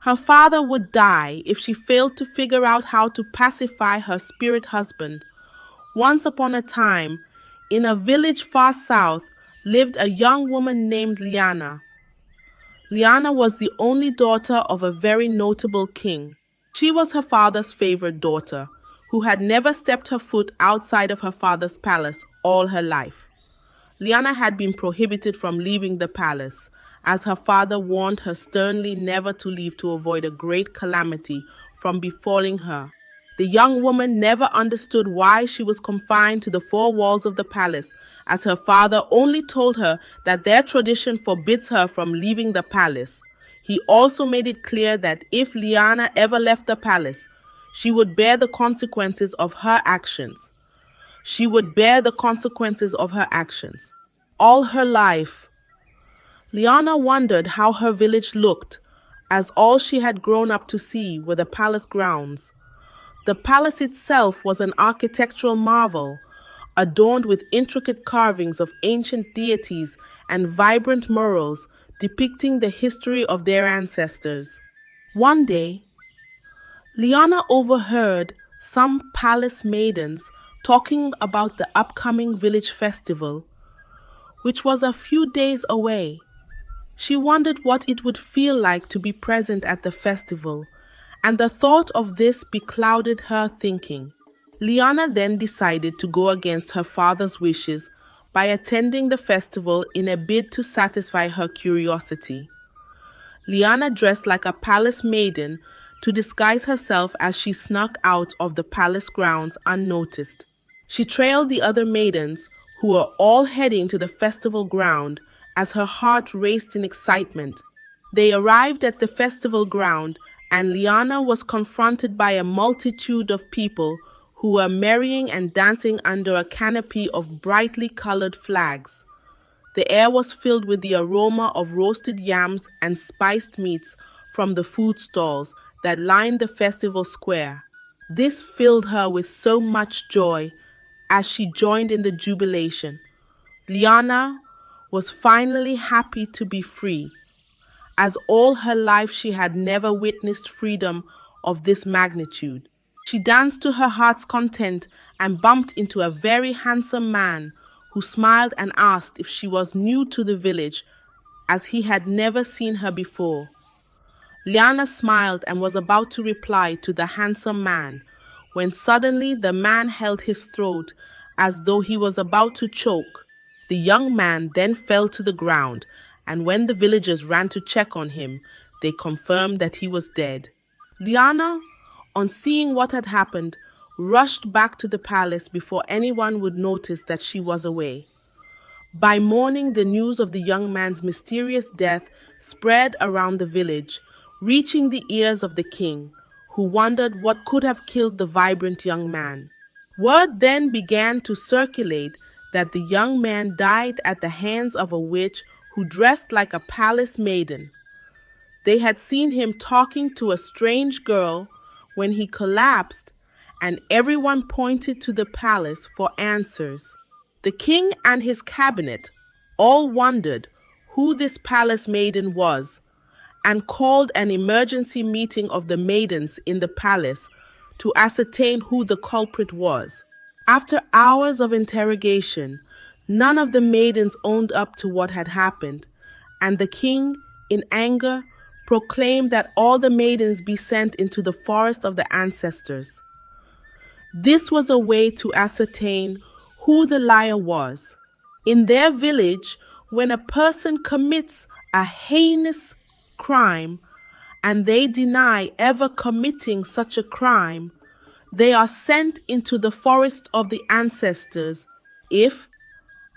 Her father would die if she failed to figure out how to pacify her spirit husband. Once upon a time, in a village far south, lived a young woman named Liana. Liana was the only daughter of a very notable king. She was her father's favorite daughter, who had never stepped her foot outside of her father's palace all her life. Liana had been prohibited from leaving the palace, as her father warned her sternly never to leave to avoid a great calamity from befalling her. The young woman never understood why she was confined to the four walls of the palace, as her father only told her that their tradition forbids her from leaving the palace. He also made it clear that if Liana ever left the palace, she would bear the consequences of her actions. She would bear the consequences of her actions. All her life, Liana wondered how her village looked, as all she had grown up to see were the palace grounds. The palace itself was an architectural marvel, adorned with intricate carvings of ancient deities and vibrant murals depicting the history of their ancestors. One day, Liana overheard some palace maidens talking about the upcoming village festival, which was a few days away. She wondered what it would feel like to be present at the festival, and the thought of this beclouded her thinking. Liana then decided to go against her father's wishes by attending the festival in a bid to satisfy her curiosity. Liana dressed like a palace maiden to disguise herself as she snuck out of the palace grounds unnoticed. She trailed the other maidens, who were all heading to the festival ground, as her heart raced in excitement. They arrived at the festival ground, and Liana was confronted by a multitude of people who were merrying and dancing under a canopy of brightly colored flags. The air was filled with the aroma of roasted yams and spiced meats from the food stalls that lined the festival square. This filled her with so much joy as she joined in the jubilation. Liana was finally happy to be free, as all her life she had never witnessed freedom of this magnitude. She danced to her heart's content and bumped into a very handsome man who smiled and asked if she was new to the village, as he had never seen her before. Liana smiled and was about to reply to the handsome man, when suddenly the man held his throat as though he was about to choke. The young man then fell to the ground, and when the villagers ran to check on him, they confirmed that he was dead. Liana, on seeing what had happened, rushed back to the palace before anyone would notice that she was away. By morning, the news of the young man's mysterious death spread around the village, reaching the ears of the king, who wondered what could have killed the vibrant young man. Word then began to circulate that the young man died at the hands of a witch who dressed like a palace maiden. They had seen him talking to a strange girl when he collapsed, and everyone pointed to the palace for answers. The king and his cabinet all wondered who this palace maiden was, and called an emergency meeting of the maidens in the palace to ascertain who the culprit was. After hours of interrogation, none of the maidens owned up to what had happened, and the king, in anger, proclaimed that all the maidens be sent into the forest of the ancestors. This was a way to ascertain who the liar was. In their village, when a person commits a heinous crime and they deny ever committing such a crime, they are sent into the forest of the ancestors. If,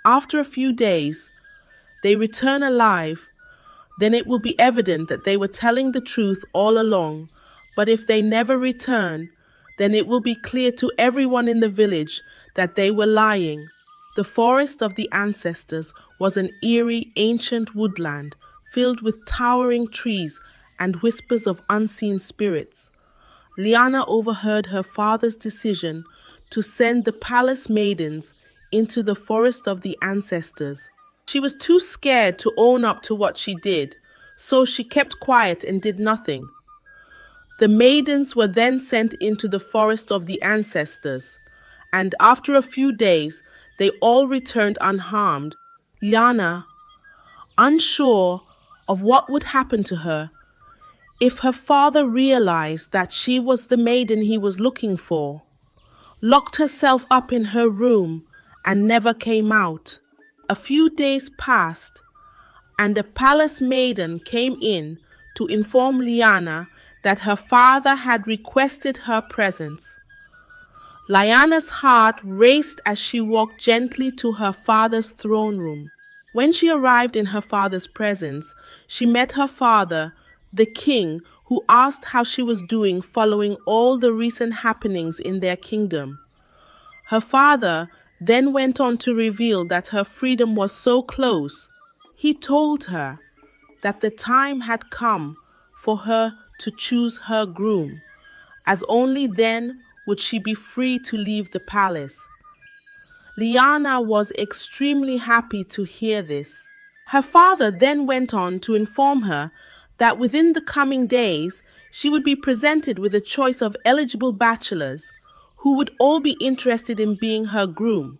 after a few days, they return alive, then it will be evident that they were telling the truth all along. But if they never return, then it will be clear to everyone in the village that they were lying. The forest of the ancestors was an eerie, ancient woodland filled with towering trees and whispers of unseen spirits. Liana overheard her father's decision to send the palace maidens into the forest of the ancestors. She was too scared to own up to what she did, so she kept quiet and did nothing. The maidens were then sent into the forest of the ancestors, and after a few days they all returned unharmed. Liana, unsure of what would happen to her if her father realized that she was the maiden he was looking for, locked herself up in her room and never came out. A few days passed, and a palace maiden came in to inform Liana that her father had requested her presence. Lyanna's heart raced as she walked gently to her father's throne room. When she arrived in her father's presence, she met her father, the king, who asked how she was doing following all the recent happenings in their kingdom. Her father then went on to reveal that her freedom was so close. He told her that the time had come for her to choose her groom, as only then would she be free to leave the palace. Liana was extremely happy to hear this. Her father then went on to inform her that within the coming days she would be presented with a choice of eligible bachelors who would all be interested in being her groom.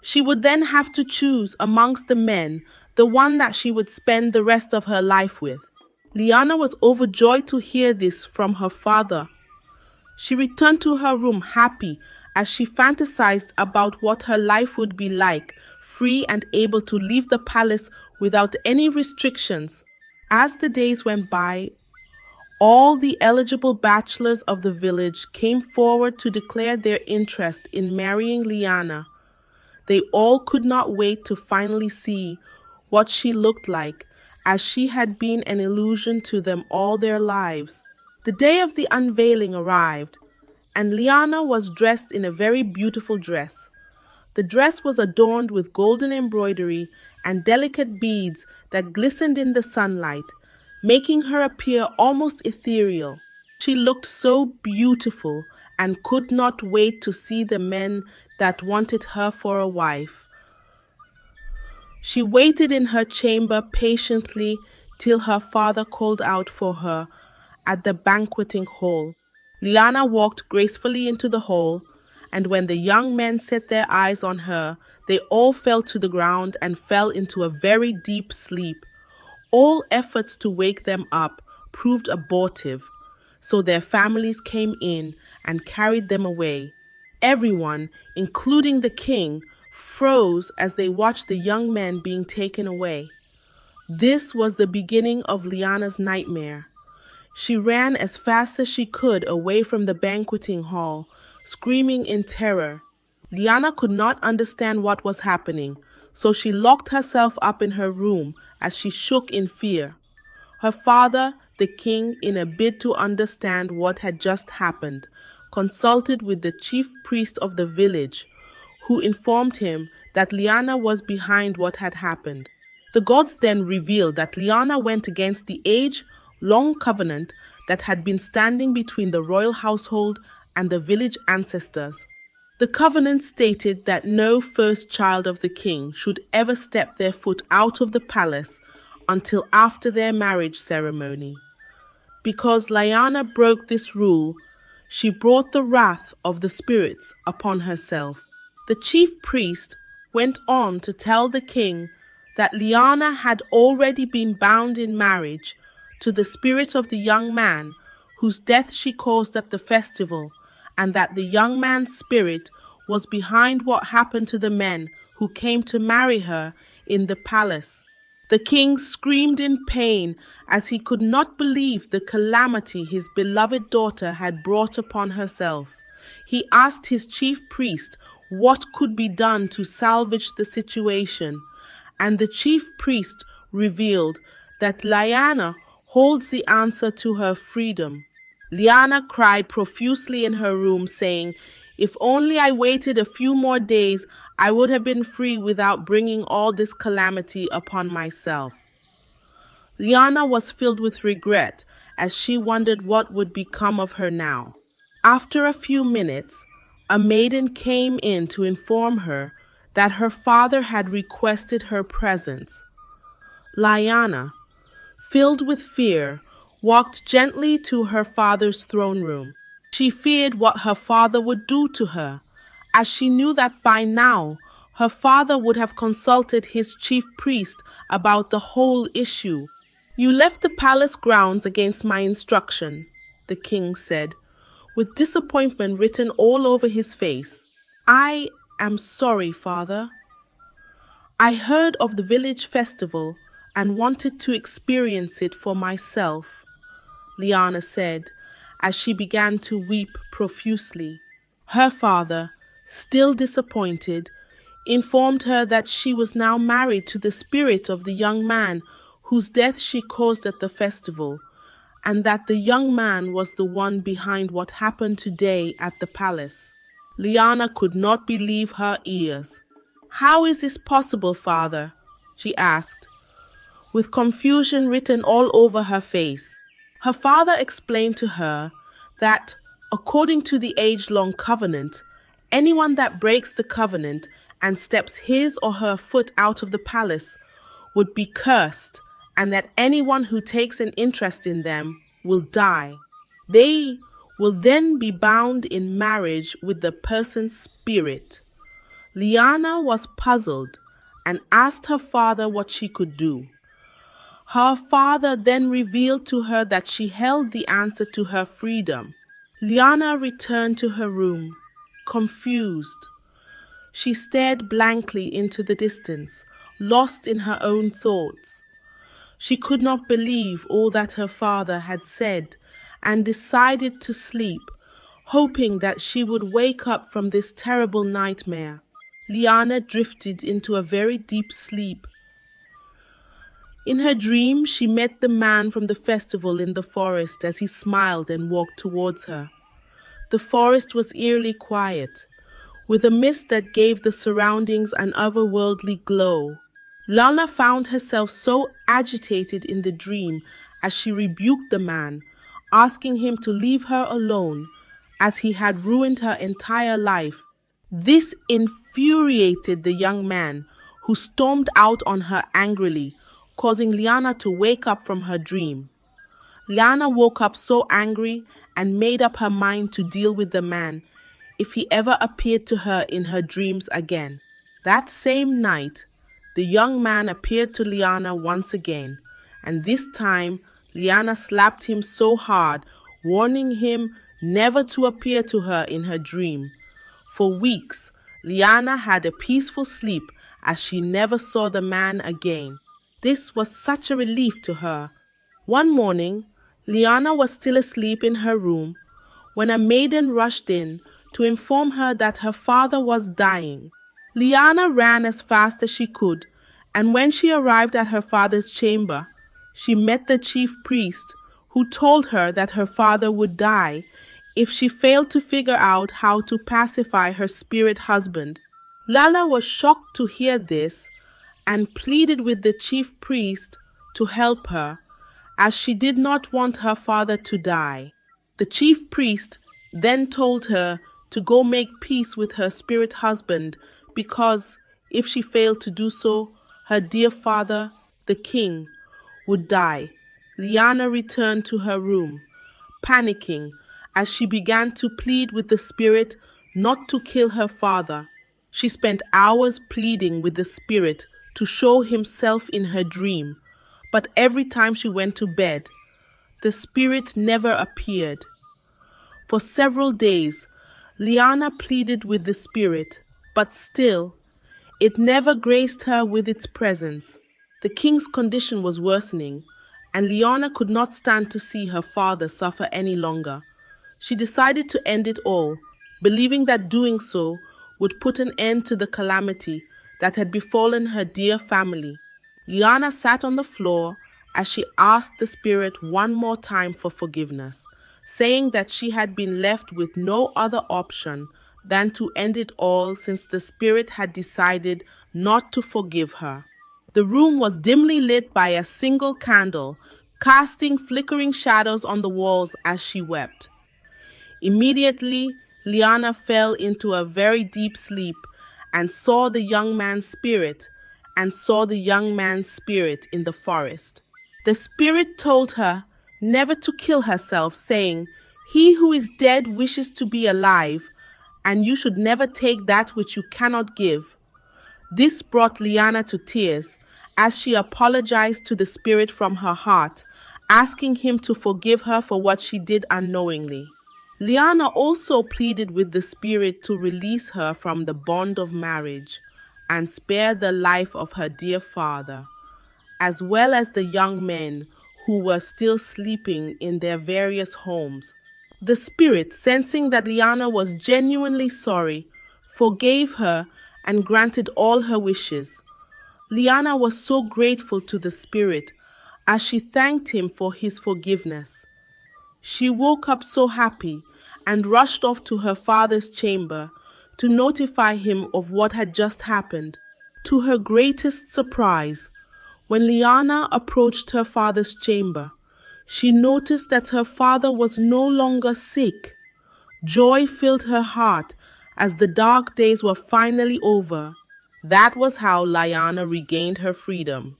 She would then have to choose amongst the men the one that she would spend the rest of her life with. Liana was overjoyed to hear this from her father. She returned to her room happy as she fantasized about what her life would be like, free and able to leave the palace without any restrictions. As the days went by, all the eligible bachelors of the village came forward to declare their interest in marrying Liana. They all could not wait to finally see what she looked like, as she had been an illusion to them all their lives. The day of the unveiling arrived, and Liana was dressed in a very beautiful dress. The dress was adorned with golden embroidery and delicate beads that glistened in the sunlight, making her appear almost ethereal. She looked so beautiful and could not wait to see the men that wanted her for a wife. She waited in her chamber patiently till her father called out for her at the banqueting hall. Liana walked gracefully into the hall, and when the young men set their eyes on her, they all fell to the ground and fell into a very deep sleep. All efforts to wake them up proved abortive, so their families came in and carried them away. Everyone, including the king, froze as they watched the young men being taken away. This was the beginning of Liana's nightmare. She ran as fast as she could away from the banqueting hall, screaming in terror. Liana could not understand what was happening, so she locked herself up in her room as she shook in fear. Her father, the king, in a bid to understand what had just happened, consulted with the chief priest of the village, who informed him that Liana was behind what had happened. The gods then revealed that Liana went against the age-long covenant that had been standing between the royal household and the village ancestors. The covenant stated that no first child of the king should ever step their foot out of the palace until after their marriage ceremony. Because Lyanna broke this rule, she brought the wrath of the spirits upon herself. The chief priest went on to tell the king that Liana had already been bound in marriage to the spirit of the young man whose death she caused at the festival, and that the young man's spirit was behind what happened to the men who came to marry her in the palace. The king screamed in pain as he could not believe the calamity his beloved daughter had brought upon herself. He asked his chief priest what could be done to salvage the situation, and the chief priest revealed that Lyanna holds the answer to her freedom. Liana cried profusely in her room, saying, "If only I waited a few more days, I would have been free without bringing all this calamity upon myself." Liana was filled with regret as she wondered what would become of her now. After a few minutes, a maiden came in to inform her that her father had requested her presence. Liana, filled with fear, walked gently to her father's throne room. She feared what her father would do to her, as she knew that by now her father would have consulted his chief priest about the whole issue. "You left the palace grounds against my instruction," the king said, with disappointment written all over his face. "I am sorry, father. I heard of the village festival and wanted to experience it for myself," Liana said, as she began to weep profusely. Her father, still disappointed, informed her that she was now married to the spirit of the young man whose death she caused at the festival, and that the young man was the one behind what happened today at the palace. Liana could not believe her ears. "How is this possible, father?" she asked, with confusion written all over her face. Her father explained to her that, according to the age-long covenant, anyone that breaks the covenant and steps his or her foot out of the palace would be cursed, and that anyone who takes an interest in them will die. They will then be bound in marriage with the person's spirit. Liana was puzzled and asked her father what she could do. Her father then revealed to her that she held the answer to her freedom. Liana returned to her room, confused. She stared blankly into the distance, lost in her own thoughts. She could not believe all that her father had said and decided to sleep, hoping that she would wake up from this terrible nightmare. Liana drifted into a very deep sleep. In her dream, she met the man from the festival in the forest as he smiled and walked towards her. The forest was eerily quiet, with a mist that gave the surroundings an otherworldly glow. Lyanna found herself so agitated in the dream as she rebuked the man, asking him to leave her alone, as he had ruined her entire life. This infuriated the young man, who stormed out on her angrily, causing Liana to wake up from her dream. Liana woke up so angry and made up her mind to deal with the man if he ever appeared to her in her dreams again. That same night, the young man appeared to Liana once again, and this time Liana slapped him so hard, warning him never to appear to her in her dream. For weeks, Liana had a peaceful sleep as she never saw the man again. This was such a relief to her. One morning, Liana was still asleep in her room when a maiden rushed in to inform her that her father was dying. Liana ran as fast as she could, and when she arrived at her father's chamber, she met the chief priest, who told her that her father would die if she failed to figure out how to pacify her spirit husband. Lala was shocked to hear this and pleaded with the chief priest to help her, as she did not want her father to die. The chief priest then told her to go make peace with her spirit husband, because if she failed to do so, her dear father, the king, would die. Liana returned to her room, panicking as she began to plead with the spirit not to kill her father. She spent hours pleading with the spirit to show himself in her dream, but every time she went to bed, the spirit never appeared. For several days, Liana pleaded with the spirit, but still, it never graced her with its presence. The king's condition was worsening, and Liana could not stand to see her father suffer any longer. She decided to end it all, believing that doing so would put an end to the calamity that had befallen her dear family. Liana sat on the floor as she asked the spirit one more time for forgiveness, saying that she had been left with no other option than to end it all, since the spirit had decided not to forgive her. The room was dimly lit by a single candle, casting flickering shadows on the walls as she wept. Immediately, Liana fell into a very deep sleep and saw the young man's spirit in the forest. The spirit told her never to kill herself, saying, "He who is dead wishes to be alive, and you should never take that which you cannot give." This brought Liana to tears as she apologized to the spirit from her heart, asking him to forgive her for what she did unknowingly. Liana also pleaded with the spirit to release her from the bond of marriage and spare the life of her dear father, as well as the young men who were still sleeping in their various homes. The spirit, sensing that Liana was genuinely sorry, forgave her and granted all her wishes. Liana was so grateful to the spirit as she thanked him for his forgiveness. She woke up so happy and rushed off to her father's chamber to notify him of what had just happened. To her greatest surprise, when Liana approached her father's chamber, she noticed that her father was no longer sick. Joy filled her heart as the dark days were finally over. That was how Lyanna regained her freedom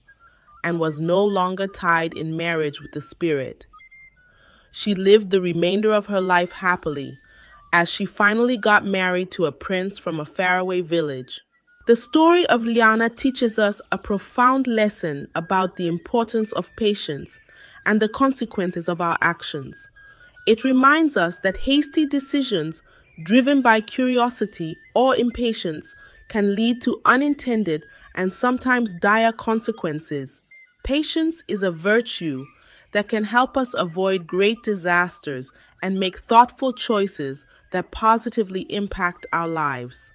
and was no longer tied in marriage with the spirit. She lived the remainder of her life happily as she finally got married to a prince from a faraway village. The story of Liana teaches us a profound lesson about the importance of patience and the consequences of our actions. It reminds us that hasty decisions driven by curiosity or impatience can lead to unintended and sometimes dire consequences. Patience is a virtue that can help us avoid great disasters and make thoughtful choices that positively impact our lives.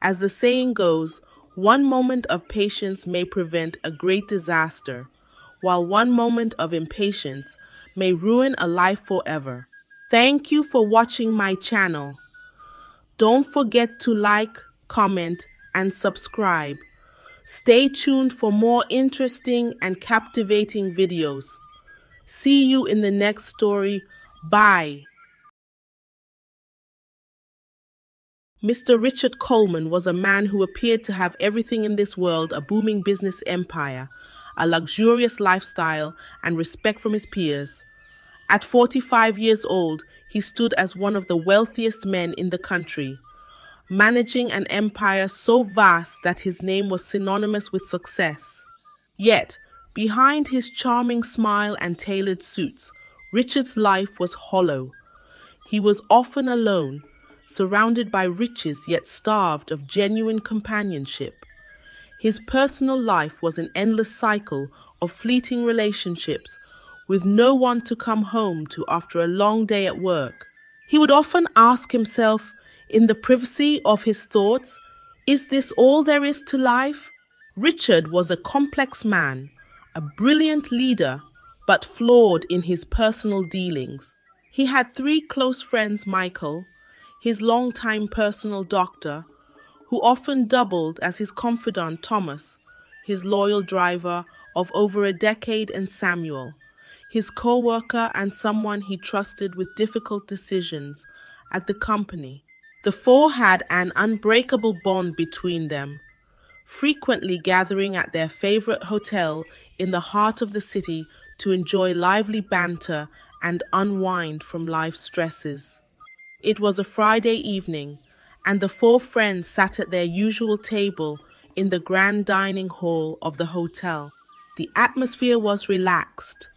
As the saying goes, one moment of patience may prevent a great disaster, while one moment of impatience may ruin a life forever. Thank you for watching my channel. Don't forget to like, comment, and subscribe. Stay tuned for more interesting and captivating videos. See you in the next story. Bye. Mr. Richard Coleman was a man who appeared to have everything in this world: a booming business empire, a luxurious lifestyle, and respect from his peers. At 45 years old, he stood as one of the wealthiest men in the country, managing an empire so vast that his name was synonymous with success. Yet, behind his charming smile and tailored suits, Richard's life was hollow. He was often alone, surrounded by riches yet starved of genuine companionship. His personal life was an endless cycle of fleeting relationships, with no one to come home to after a long day at work. He would often ask himself, in the privacy of his thoughts, is this all there is to life? Richard was a complex man, a brilliant leader, but flawed in his personal dealings. He had three close friends: Michael, his longtime personal doctor, who often doubled as his confidant; Thomas, his loyal driver of over a decade; and Samuel, his co-worker and someone he trusted with difficult decisions at the company. The four had an unbreakable bond between them, frequently gathering at their favorite hotel in the heart of the city to enjoy lively banter and unwind from life's stresses. It was a Friday evening, and the four friends sat at their usual table in the grand dining hall of the hotel. The atmosphere was relaxed,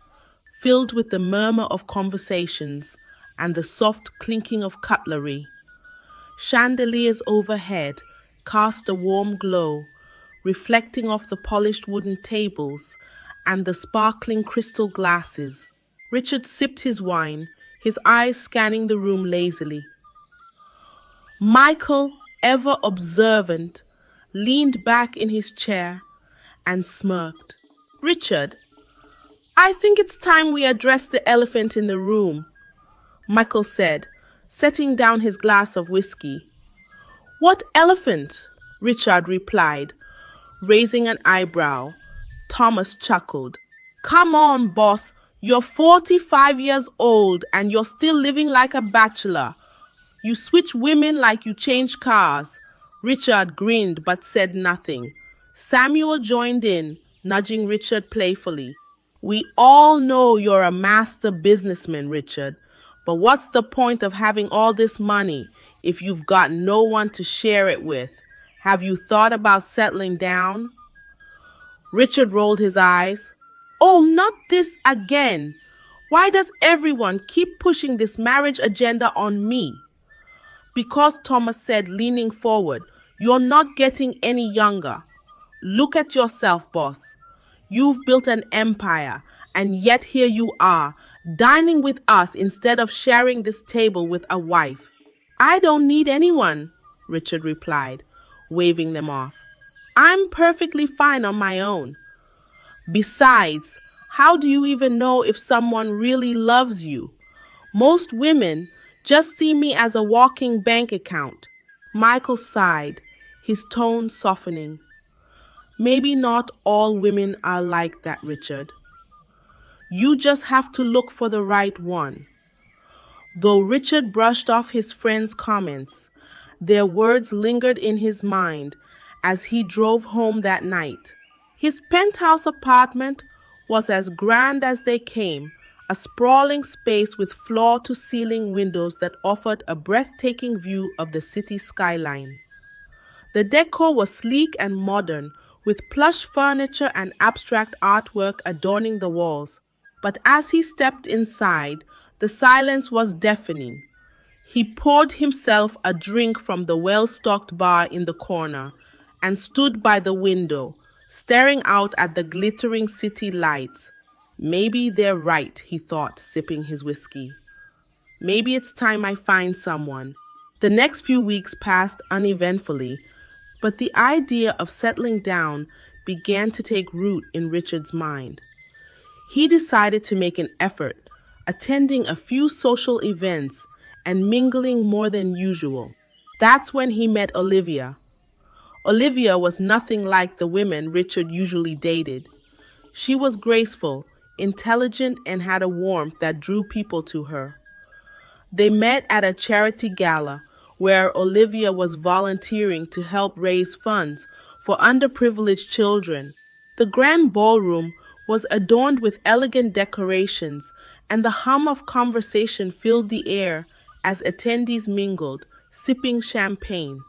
filled with the murmur of conversations and the soft clinking of cutlery. Chandeliers overhead cast a warm glow, reflecting off the polished wooden tables and the sparkling crystal glasses. Richard sipped his wine, his eyes scanning the room lazily. Michael, ever observant, leaned back in his chair and smirked. "Richard, I think it's time we address the elephant in the room," Michael said, setting down his glass of whiskey. "What elephant?" Richard replied, raising an eyebrow. Thomas chuckled. "Come on, boss. You're 45 years old and you're still living like a bachelor. You switch women like you change cars." Richard grinned but said nothing. Samuel joined in, nudging Richard playfully. We all know you're a master businessman, Richard, but what's the point of having all this money if you've got no one to share it with? Have you thought about settling down? Richard rolled his eyes. Oh, not this again. Why does everyone keep pushing this marriage agenda on me? Because Thomas said, leaning forward, you're not getting any younger. Look at yourself, boss. You've built an empire, and yet here you are, dining with us instead of sharing this table with a wife. I don't need anyone, Richard replied, waving them off. I'm perfectly fine on my own. Besides, how do you even know if someone really loves you? Most women just see me as a walking bank account. Michael sighed, his tone softening. Maybe not all women are like that, Richard. You just have to look for the right one. Though Richard brushed off his friend's comments, their words lingered in his mind as he drove home that night. His penthouse apartment was as grand as they came, a sprawling space with floor-to-ceiling windows that offered a breathtaking view of the city skyline. The decor was sleek and modern, with plush furniture and abstract artwork adorning the walls. But as he stepped inside, the silence was deafening. He poured himself a drink from the well-stocked bar in the corner and stood by the window, staring out at the glittering city lights. Maybe they're right, he thought, sipping his whiskey. Maybe it's time I find someone. The next few weeks passed uneventfully, but the idea of settling down began to take root in Richard's mind. He decided to make an effort, attending a few social events and mingling more than usual. That's when he met Olivia. Olivia was nothing like the women Richard usually dated. She was graceful, intelligent, and had a warmth that drew people to her. They met at a charity gala where Olivia was volunteering to help raise funds for underprivileged children. The grand ballroom was adorned with elegant decorations, and the hum of conversation filled the air as attendees mingled, sipping champagne.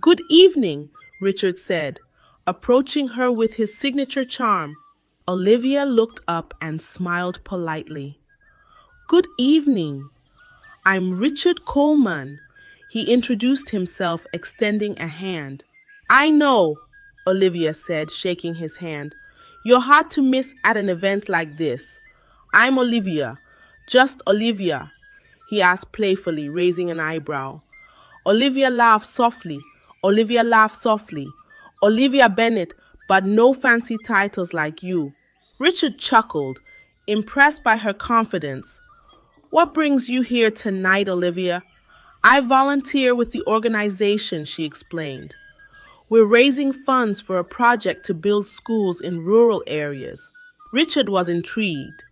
Good evening, Richard said, approaching her with his signature charm. Olivia looked up and smiled politely. Good evening. I'm Richard Coleman. He introduced himself, extending a hand. I know, Olivia said, shaking his hand. You're hard to miss at an event like this. I'm Olivia, just Olivia, he asked playfully, raising an eyebrow. Olivia laughed softly. Olivia laughed softly. Olivia Bennett, but no fancy titles like you. Richard chuckled, impressed by her confidence. What brings you here tonight, Olivia? I volunteer with the organization, she explained. We're raising funds for a project to build schools in rural areas. Richard was intrigued.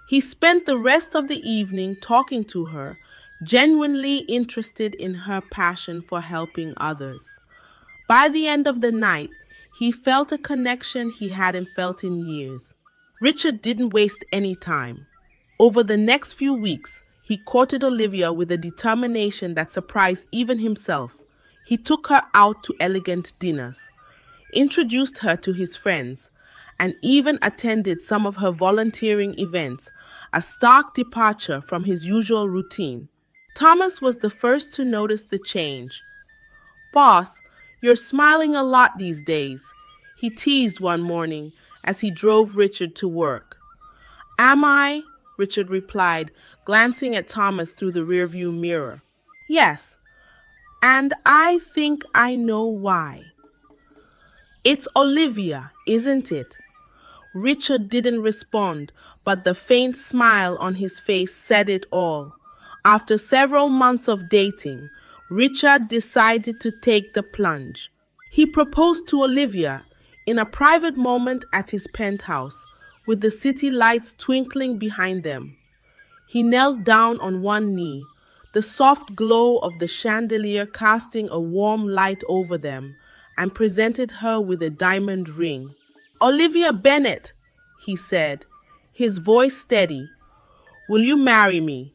He spent the rest of the evening talking to her, genuinely interested in her passion for helping others. By the end of the night, he felt a connection he hadn't felt in years. Richard didn't waste any time. Over the next few weeks, he courted Olivia with a determination that surprised even himself. He took her out to elegant dinners, introduced her to his friends, and even attended some of her volunteering events, a stark departure from his usual routine. Thomas was the first to notice the change. Boss, you're smiling a lot these days, he teased one morning as he drove Richard to work. Am I? Richard replied, glancing at Thomas through the rearview mirror. Yes, and I think I know why. It's Olivia, isn't it? Richard didn't respond, but the faint smile on his face said it all. After several months of dating, Richard decided to take the plunge. He proposed to Olivia in a private moment at his penthouse, with the city lights twinkling behind them. He knelt down on one knee, the soft glow of the chandelier casting a warm light over them, and presented her with a diamond ring. Olivia Bennett, he said, his voice steady. "Will you marry me?"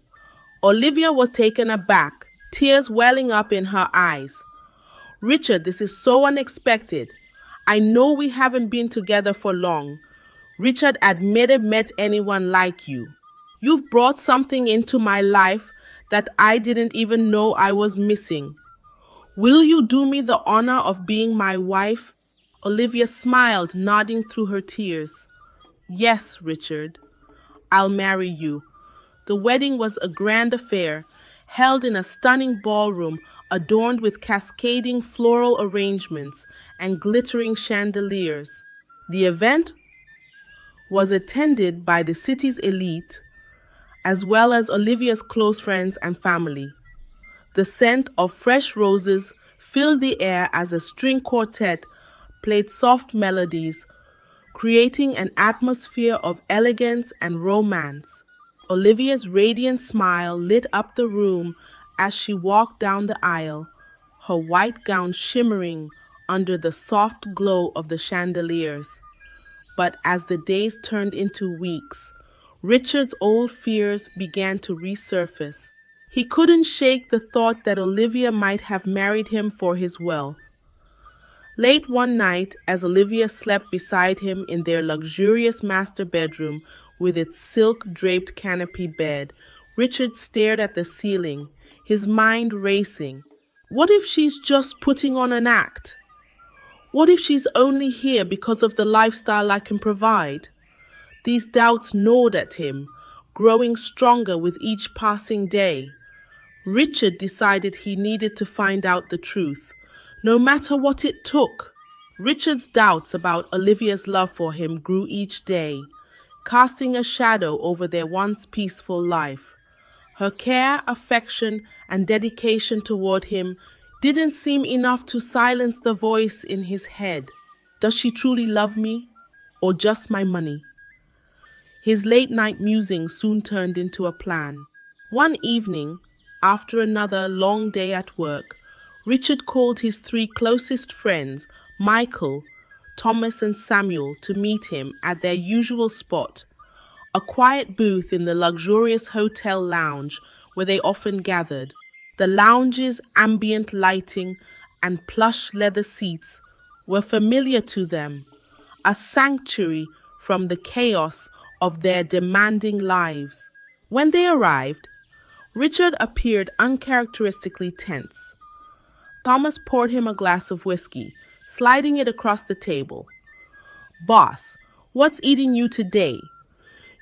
Olivia was taken aback, tears welling up in her eyes. "Richard, this is so unexpected. I know we haven't been together for long. Richard, I'd never met anyone like you. You've brought something into my life that I didn't even know I was missing. Will you do me the honor of being my wife?" Olivia smiled, nodding through her tears. "Yes, Richard, I'll marry you." The wedding was a grand affair, held in a stunning ballroom adorned with cascading floral arrangements and glittering chandeliers. The event was attended by the city's elite, as well as Olivia's close friends and family. The scent of fresh roses filled the air as a string quartet played soft melodies, creating an atmosphere of elegance and romance. Olivia's radiant smile lit up the room as she walked down the aisle, her white gown shimmering under the soft glow of the chandeliers. But as the days turned into weeks, Richard's old fears began to resurface. He couldn't shake the thought that Olivia might have married him for his wealth. Late one night, as Olivia slept beside him in their luxurious master bedroom with its silk-draped canopy bed, Richard stared at the ceiling, his mind racing. What if she's just putting on an act? What if she's only here because of the lifestyle I can provide? These doubts gnawed at him, growing stronger with each passing day. Richard decided he needed to find out the truth, no matter what it took. Richard's doubts about Olivia's love for him grew each day, casting a shadow over their once peaceful life. Her care, affection, and dedication toward him didn't seem enough to silence the voice in his head. Does she truly love me, or just my money? His late-night musings soon turned into a plan. One evening, after another long day at work, Richard called his three closest friends, Michael, Thomas, and Samuel, to meet him at their usual spot, a quiet booth in the luxurious hotel lounge where they often gathered. The lounge's ambient lighting and plush leather seats were familiar to them, a sanctuary from the chaos of their demanding lives. When they arrived, Richard appeared uncharacteristically tense. Thomas poured him a glass of whiskey, sliding it across the table. "Boss, what's eating you today?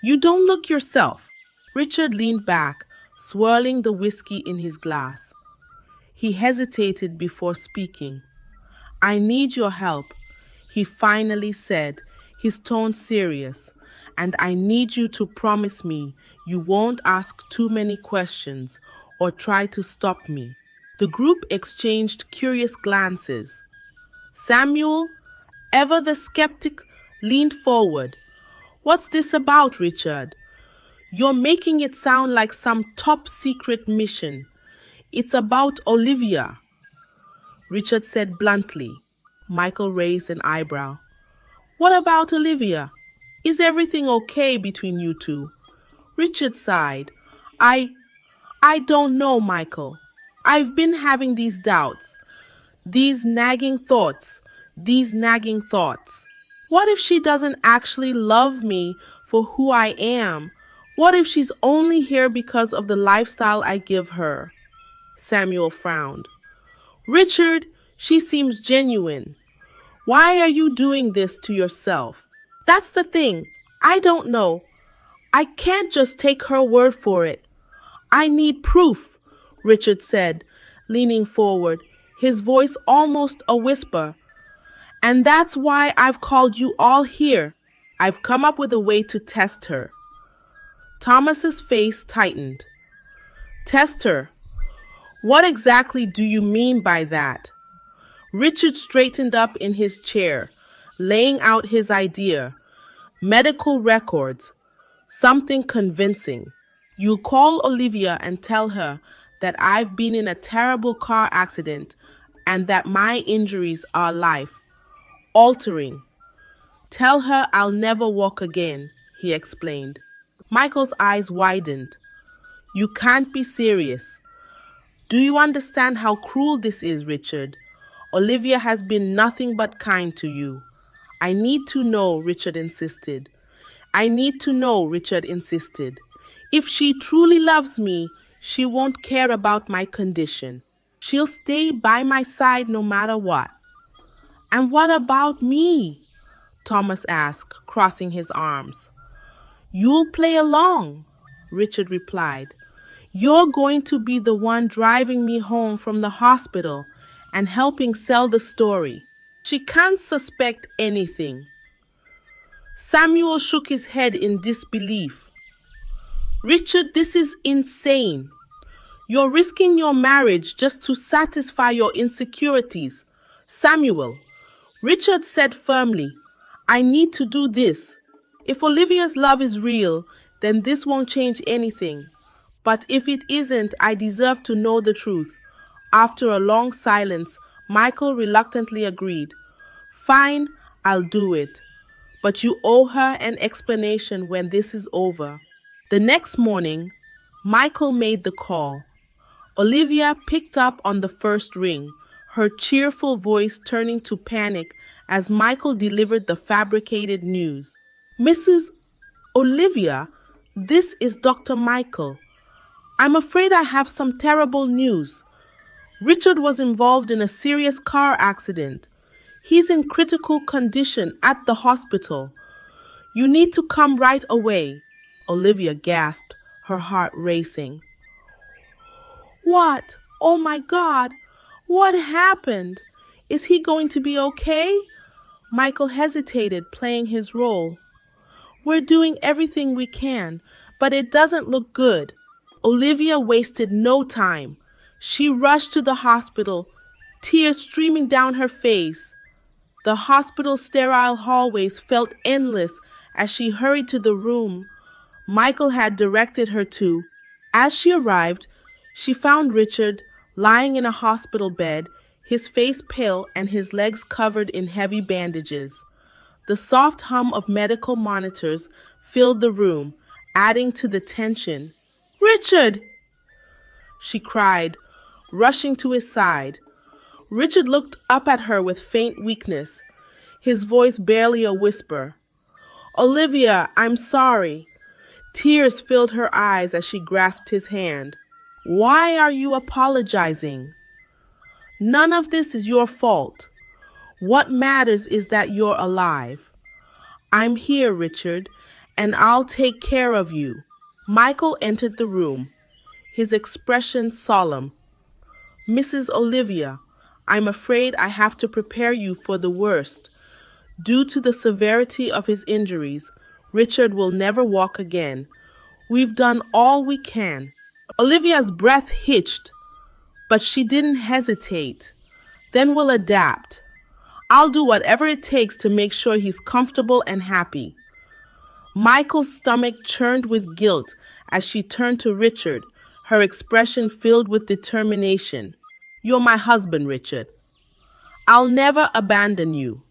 You don't look yourself." Richard leaned back, swirling the whiskey in his glass. He hesitated before speaking. "I need your help," he finally said, his tone serious. "And I need you to promise me you won't ask too many questions or try to stop me." The group exchanged curious glances. Samuel, ever the skeptic, leaned forward. "What's this about, Richard? You're making it sound like some top secret mission." "It's about Olivia," Richard said bluntly. Michael raised an eyebrow. "What about Olivia? Is everything okay between you two?" Richard sighed. I don't know, Michael. I've been having these doubts, these nagging thoughts. What if she doesn't actually love me for who I am? What if she's only here because of the lifestyle I give her?" Samuel frowned. "Richard, she seems genuine. Why are you doing this to yourself?" "That's the thing. I don't know. I can't just take her word for it. I need proof," Richard said, leaning forward, his voice almost a whisper. "And that's why I've called you all here. I've come up with a way to test her." Thomas's face tightened. "Test her? What exactly do you mean by that?" Richard straightened up in his chair, laying out his idea. "Medical records. Something convincing. You call Olivia and tell her that I've been in a terrible car accident and that my injuries are life altering. Tell her I'll never walk again, he explained. Michael's eyes widened. You can't be serious. Do you understand how cruel this is, Richard? Olivia has been nothing but kind to you. I need to know, Richard insisted. I need to know, Richard insisted. If she truly loves me, she won't care about my condition. She'll stay by my side no matter what. And what about me? Thomas asked, crossing his arms. You'll play along, Richard replied. You're going to be the one driving me home from the hospital and helping sell the story. She can't suspect anything. Samuel shook his head in disbelief. Richard, this is insane. You're risking your marriage just to satisfy your insecurities. Samuel, Richard said firmly, I need to do this. If Olivia's love is real, then this won't change anything. But if it isn't, I deserve to know the truth. After a long silence, Michael reluctantly agreed. Fine, I'll do it. But you owe her an explanation when this is over. The next morning, Michael made the call. Olivia picked up on the first ring, her cheerful voice turning to panic as Michael delivered the fabricated news. Mrs. Olivia, this is Dr. Michael. I'm afraid I have some terrible news. Richard was involved in a serious car accident. He's in critical condition at the hospital. You need to come right away. Olivia gasped, her heart racing. What? Oh my God! What happened? Is he going to be okay? Michael hesitated, playing his role. We're doing everything we can, but it doesn't look good. Olivia wasted no time. She rushed to the hospital, tears streaming down her face. The hospital's sterile hallways felt endless as she hurried to the room Michael had directed her to. As she arrived, she found Richard lying in a hospital bed, his face pale and his legs covered in heavy bandages. The soft hum of medical monitors filled the room, adding to the tension. Richard! She cried, rushing to his side. Richard looked up at her with faint weakness, his voice barely a whisper. Olivia, I'm sorry. Tears filled her eyes as she grasped his hand. Why are you apologizing? None of this is your fault. What matters is that you're alive. I'm here, Richard, and I'll take care of you. Michael entered the room, his expression solemn. Mrs. Olivia, I'm afraid I have to prepare you for the worst. Due to the severity of his injuries, Richard will never walk again. We've done all we can. Olivia's breath hitched, but she didn't hesitate. Then we'll adapt. I'll do whatever it takes to make sure he's comfortable and happy. Michael's stomach churned with guilt as she turned to Richard, her expression filled with determination. You're my husband, Richard. I'll never abandon you.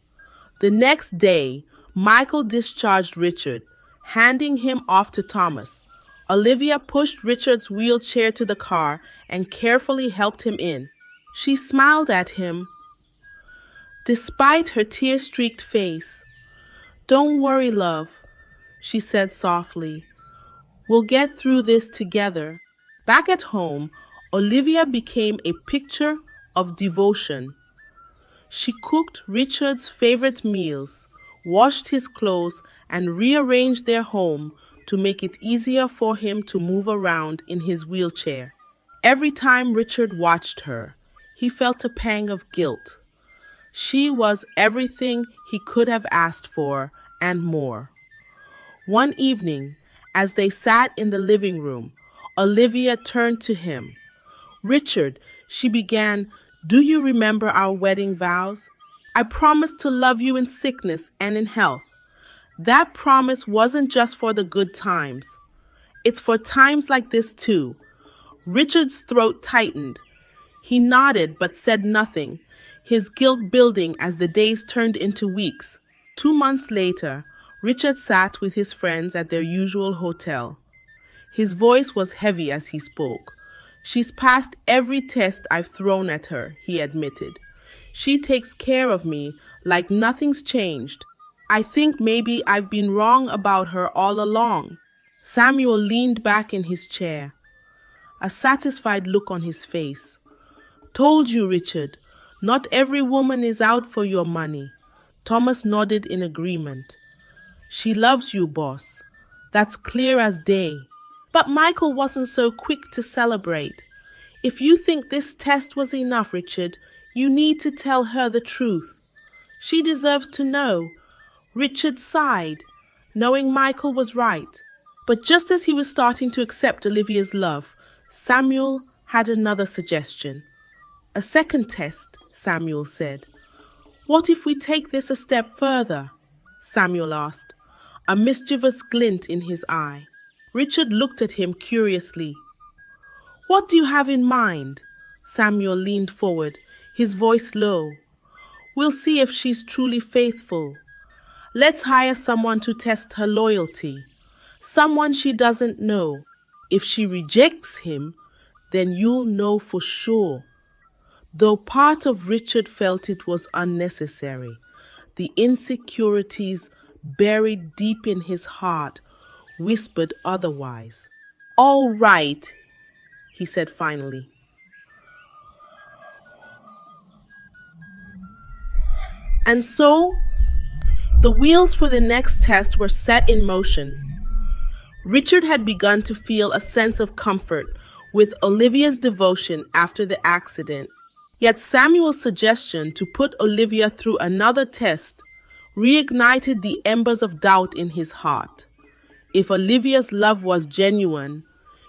The next day, Michael discharged Richard, handing him off to Thomas. Olivia pushed Richard's wheelchair to the car and carefully helped him in. She smiled at him, despite her tear-streaked face. Don't worry, love, she said softly. We'll get through this together. Back at home, Olivia became a picture of devotion. She cooked Richard's favorite meals, washed his clothes, and rearranged their home to make it easier for him to move around in his wheelchair. Every time Richard watched her, he felt a pang of guilt. She was everything he could have asked for and more. One evening, as they sat in the living room, Olivia turned to him. Richard, she began, do you remember our wedding vows? I promised to love you in sickness and in health. That promise wasn't just for the good times. It's for times like this too. Richard's throat tightened. He nodded but said nothing, his guilt building as the days turned into weeks. 2 months later, Richard sat with his friends at their usual hotel. His voice was heavy as he spoke. "She's passed every test I've thrown at her," he admitted. "She takes care of me like nothing's changed. I think maybe I've been wrong about her all along." Samuel leaned back in his chair, a satisfied look on his face. "Told you, Richard, not every woman is out for your money." Thomas nodded in agreement. "She loves you, boss. That's clear as day." But Michael wasn't so quick to celebrate. "If you think this test was enough, Richard, you need to tell her the truth. She deserves to know." Richard sighed, knowing Michael was right. But just as he was starting to accept Olivia's love, Samuel had another suggestion. "A second test," Samuel said. "What if we take this a step further?" Samuel asked, a mischievous glint in his eye. Richard looked at him curiously. "What do you have in mind?" Samuel leaned forward, his voice low. "We'll see if she's truly faithful. Let's hire someone to test her loyalty. Someone she doesn't know. If she rejects him, then you'll know for sure." Though part of Richard felt it was unnecessary, the insecurities buried deep in his heart whispered otherwise. "All right," he said finally. And so, the wheels for the next test were set in motion. Richard had begun to feel a sense of comfort with Olivia's devotion after the accident. Yet Samuel's suggestion to put Olivia through another test reignited the embers of doubt in his heart. If Olivia's love was genuine,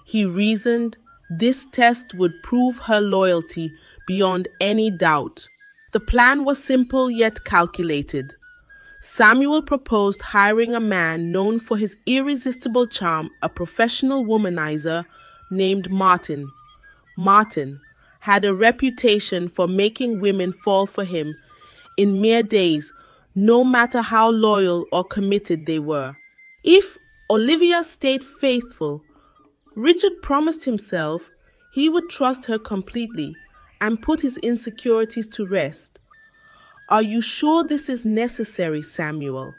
he reasoned, this test would prove her loyalty beyond any doubt. The plan was simple yet calculated. Samuel proposed hiring a man known for his irresistible charm, a professional womanizer named Martin. Martin had a reputation for making women fall for him in mere days, no matter how loyal or committed they were. If Olivia stayed faithful, Richard promised himself he would trust her completely and put his insecurities to rest. "Are you sure this is necessary, Samuel?"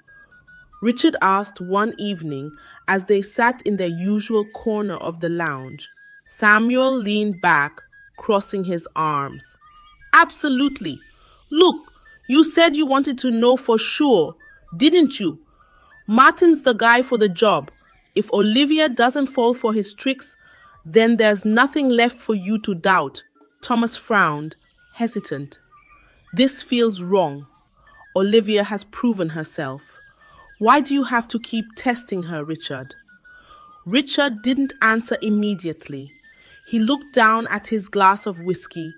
Richard asked one evening as they sat in their usual corner of the lounge. Samuel leaned back, crossing his arms. "Absolutely. Look, you said you wanted to know for sure, didn't you? Martin's the guy for the job. If Olivia doesn't fall for his tricks, then there's nothing left for you to doubt." Thomas frowned, hesitant. "This feels wrong. Olivia has proven herself. Why do you have to keep testing her, Richard?" Richard didn't answer immediately. He looked down at his glass of whiskey,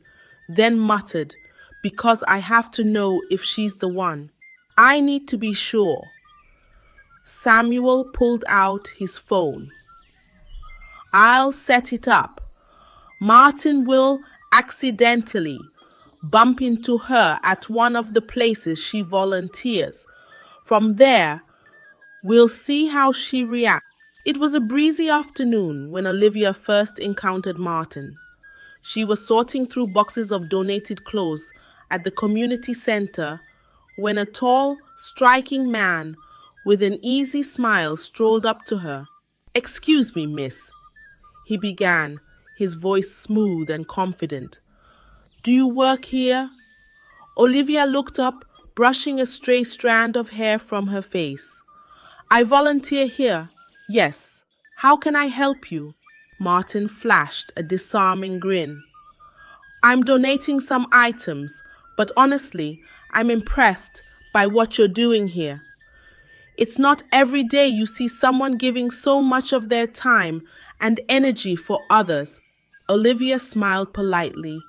then muttered, "Because I have to know if she's the one. I need to be sure." Samuel pulled out his phone. "I'll set it up. Martin will accidentally bump into her at one of the places she volunteers. From there, we'll see how she reacts." It was a breezy afternoon when Olivia first encountered Martin. She was sorting through boxes of donated clothes at the community center when a tall, striking man with an easy smile strolled up to her. "Excuse me, miss," he began, his voice smooth and confident. "Do you work here?" Olivia looked up, brushing a stray strand of hair from her face. "I volunteer here. Yes. How can I help you?" Martin flashed a disarming grin. "I'm donating some items, but honestly, I'm impressed by what you're doing here. It's not every day you see someone giving so much of their time and energy for others." Olivia smiled politely.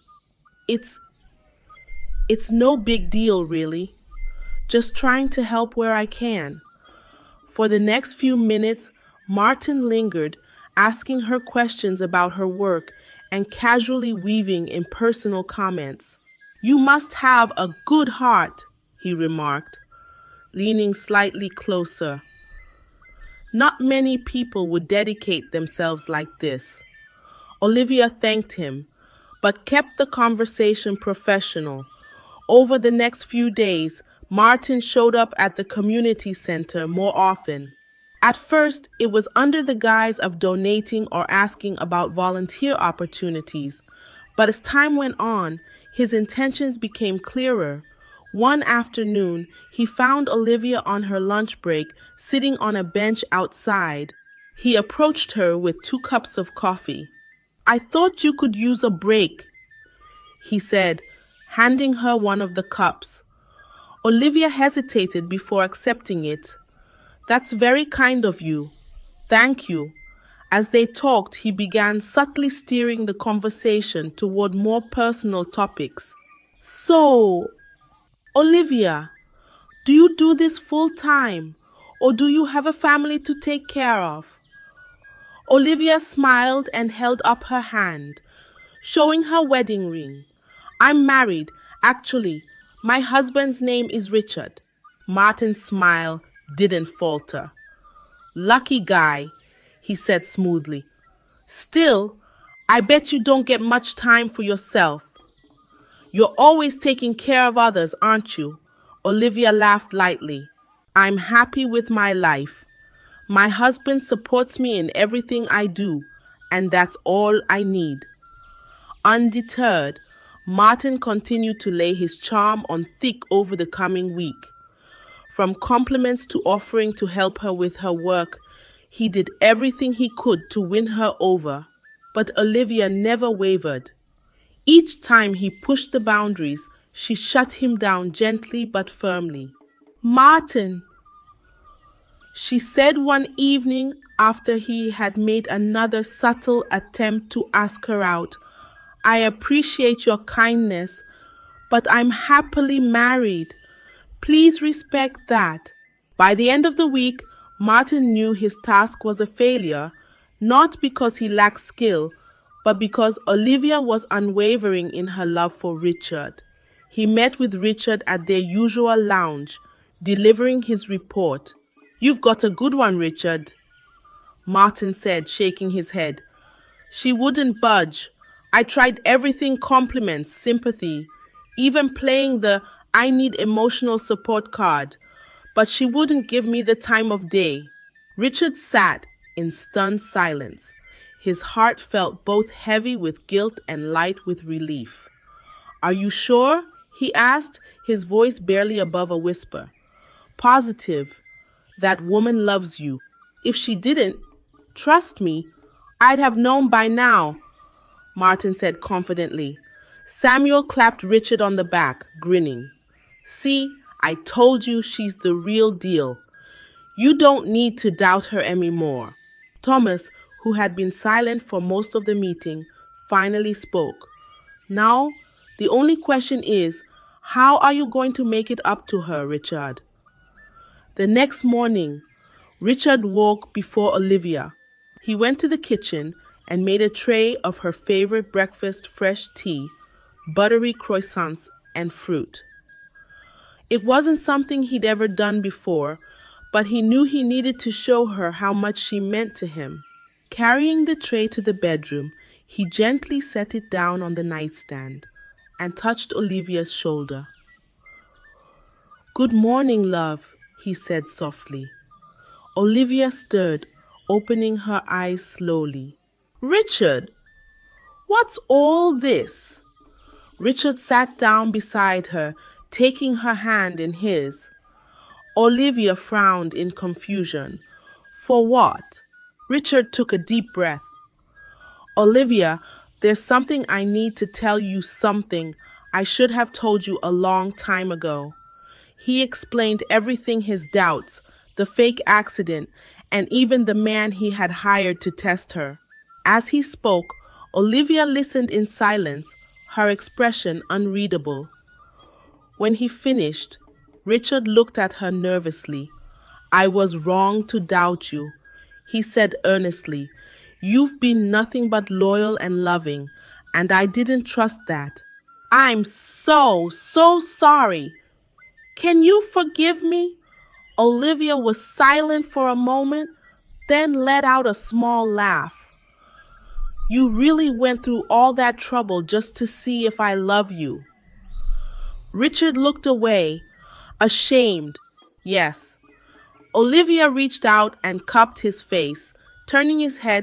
It's no big deal, really. Just trying to help where I can." For the next few minutes, Martin lingered, asking her questions about her work and casually weaving in personal comments. "You must have a good heart," he remarked. leaning slightly closer. Not many people would dedicate themselves like this. Olivia thanked him, but kept the conversation professional. Over the next few days, Martin showed up at the community center more often. At first, it was under the guise of donating or asking about volunteer opportunities, but as time went on, his intentions became clearer. One afternoon, he found Olivia on her lunch break, sitting on a bench outside. He approached her with 2 cups of coffee. "I thought you could use a break," he said, handing her one of the cups. Olivia hesitated before accepting it. "That's very kind of you. Thank you." As they talked, he began subtly steering the conversation toward more personal topics. "So, Olivia, do you do this full time, or do you have a family to take care of?" Olivia smiled and held up her hand, showing her wedding ring. "I'm married, actually. My husband's name is Richard." Martin's smile didn't falter. "Lucky guy," he said smoothly. "Still, I bet you don't get much time for yourself. You're always taking care of others, aren't you?" Olivia laughed lightly. "I'm happy with my life. My husband supports me in everything I do, and that's all I need." Undeterred, Martin continued to lay his charm on thick over the coming week. From compliments to offering to help her with her work, he did everything he could to win her over. But Olivia never wavered. Each time he pushed the boundaries, she shut him down gently but firmly. "Martin," she said one evening after he had made another subtle attempt to ask her out, "I appreciate your kindness, but I'm happily married. Please respect that." By the end of the week, Martin knew his task was a failure, not because he lacked skill, but because Olivia was unwavering in her love for Richard. He met with Richard at their usual lounge, delivering his report. "You've got a good one, Richard," Martin said, shaking his head. She wouldn't budge. "I tried everything: compliments, sympathy, even playing the I need emotional support card, but she wouldn't give me the time of day." Richard sat in stunned silence. His heart felt both heavy with guilt and light with relief. "Are you sure?" he asked, his voice barely above a whisper. "Positive. That woman loves you. If she didn't, trust me, I'd have known by now," Martin said confidently. Samuel clapped Richard on the back, grinning. "See, I told you she's the real deal. You don't need to doubt her anymore." Thomas, who had been silent for most of the meeting, finally spoke. "Now, the only question is, how are you going to make it up to her, Richard?" The next morning, Richard woke before Olivia. He went to the kitchen and made a tray of her favorite breakfast: fresh tea, buttery croissants, and fruit. It wasn't something he'd ever done before, but he knew he needed to show her how much she meant to him. Carrying the tray to the bedroom, he gently set it down on the nightstand and touched Olivia's shoulder. "Good morning, love," he said softly. Olivia stirred, opening her eyes slowly. "Richard, what's all this?" Richard sat down beside her, taking her hand in his. Olivia frowned in confusion. "For what?" Richard took a deep breath. "Olivia, there's something I need to tell you, something I should have told you a long time ago." He explained everything: his doubts, the fake accident, and even the man he had hired to test her. As he spoke, Olivia listened in silence, her expression unreadable. When he finished, Richard looked at her nervously. "I was wrong to doubt you," he said earnestly. "You've been nothing but loyal and loving, and I didn't trust that. I'm so sorry. Can you forgive me?" Olivia was silent for a moment, then let out a small laugh. You really went through all that trouble just to see if I love you. Richard looked away, ashamed. Yes. Olivia reached out and cupped his face, turning his head